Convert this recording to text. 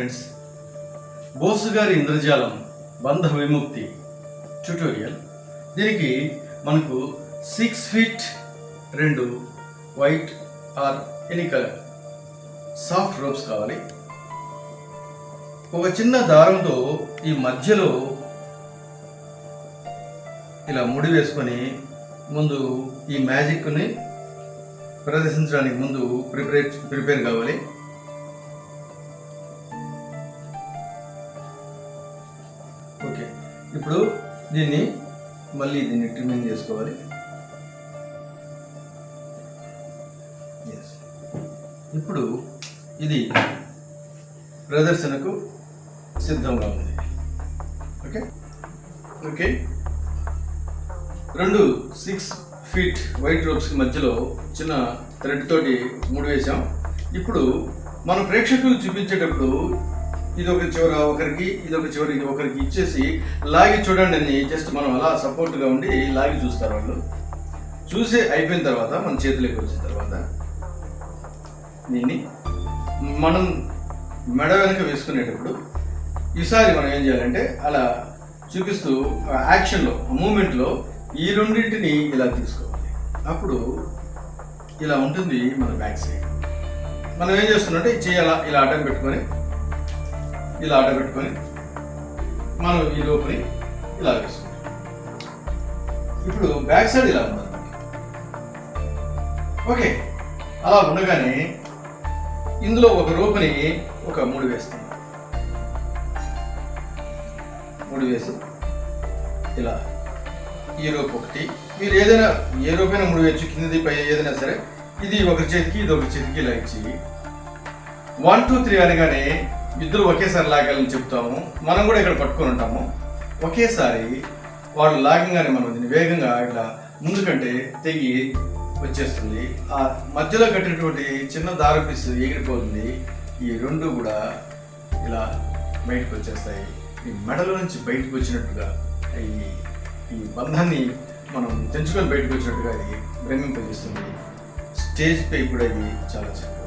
Friends, బోసు గారి ఇంద్రజాలం బంధ విముక్తి ట్యుటోరియల్. దీనికి మనకు 6 feet 2 white or any colour soft ropes కావాలి. ఒక చిన్న దారంతో ఈ మధ్యలో ఇలా ముడి వేసుకొని ముందు ఈ మ్యాజిక్ని ప్రదర్శించడానికి ముందు ప్రిపేర్ కావాలి. ఓకే, ఇప్పుడు దీన్ని ట్రిమ్మింగ్ చేసుకోవాలి. ఇప్పుడు ఇది ప్రదర్శనకు సిద్ధంగా ఉంది. ఓకే ఓకే 2 6 ఫీట్ వైట్ రోప్స్కి మధ్యలో చిన్న థ్రెడ్ తోటి ముడి వేసాం. ఇప్పుడు మనం ప్రేక్షకులు చూపించేటప్పుడు ఇది ఒక చివర ఒకరికి, ఇది ఒక చివర ఇది ఒకరికి ఇచ్చేసి లాగి చూడండి అని జస్ట్ మనం అలా సపోర్ట్గా ఉండి లాగి చూస్తారు. వాళ్ళు చూసి అయిపోయిన తర్వాత మన చేతిలోకి వచ్చిన తర్వాత దీన్ని మనం మెడ వెనక వేసుకునేటప్పుడు ఈసారి మనం ఏం చేయాలంటే అలా చూపిస్తూ యాక్షన్లో మూమెంట్లో ఈ రెండింటిని ఇలా తీసుకోవాలి. అప్పుడు ఇలా ఉంటుంది మన బ్యాక్ సైడ్. మనం ఏం చేస్తున్నామంటే చేయాలా ఇలా అడ్డం పెట్టుకొని మనం ఈ లోపలి ఇలా వేసుకుంటాం. ఇప్పుడు బ్యాక్ సైడ్ ఇలా ఉంటుంది. ఓకే, అలా ఉండగానే ఇందులో ఒక రోపుని ఒక ముడి వేస్తాం. ముడి వేసి ఇలా ఈ రోప్ ఒకటి, మీరు ఏదైనా ఏ రోపైనా ముడి వేయచ్చు, కిందది పై ఏదైనా సరే. ఇది ఒక చేతికి ఇది ఒక చేతికి ఇలా ఇచ్చి 1 2 3 అనగానే ఇద్దరు ఒకేసారి లాగాలని చెప్తాము. మనం కూడా ఇక్కడ పట్టుకొని ఉంటాము. ఒకేసారి వాళ్ళు లాగంగానే మనం దీన్ని వేగంగా ఇట్లా ముందుకంటే తెగి వచ్చేస్తుంది. ఆ మధ్యలో కట్టినటువంటి చిన్న దారం పీసు ఎగిరిపోతుంది. ఈ రెండు కూడా ఇలా బయటకు వచ్చేస్తాయి. ఈ మెడలో నుంచి బయటకు వచ్చినట్టుగా ఈ బంధాన్ని మనం తెంచుకొని బయటకు వచ్చినట్టుగా ఇది భ్రమింపజేస్తుంది. స్టేజ్ పై కూడా ఇది చాలా చక్కగా